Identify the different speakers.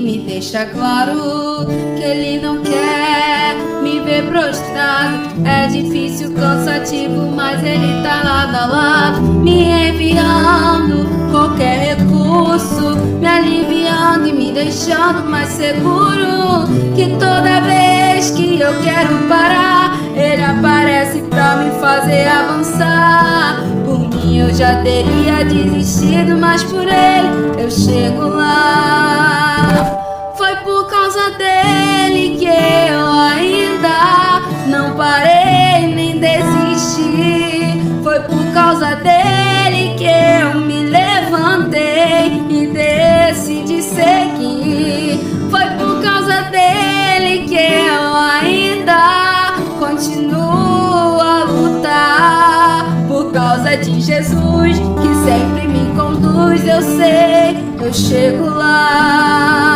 Speaker 1: Me deixa claro que ele não quer me ver prostrado. É difícil, cansativo, mas ele tá lado a lado, me enviando qualquer recurso, me aliviando e me deixando mais seguro. Que toda vez que eu quero parar, ele aparece pra me fazer avançar. Por mim eu já teria desistido, mas por ele eu chego lá. Foi por causa dele que eu ainda não parei nem desisti. Foi por causa dele que eu me levantei e decidi seguir. Foi por causa dele que eu ainda continuo a lutar. Por causa de Jesus que sempre me conduz, eu sei, eu chego lá.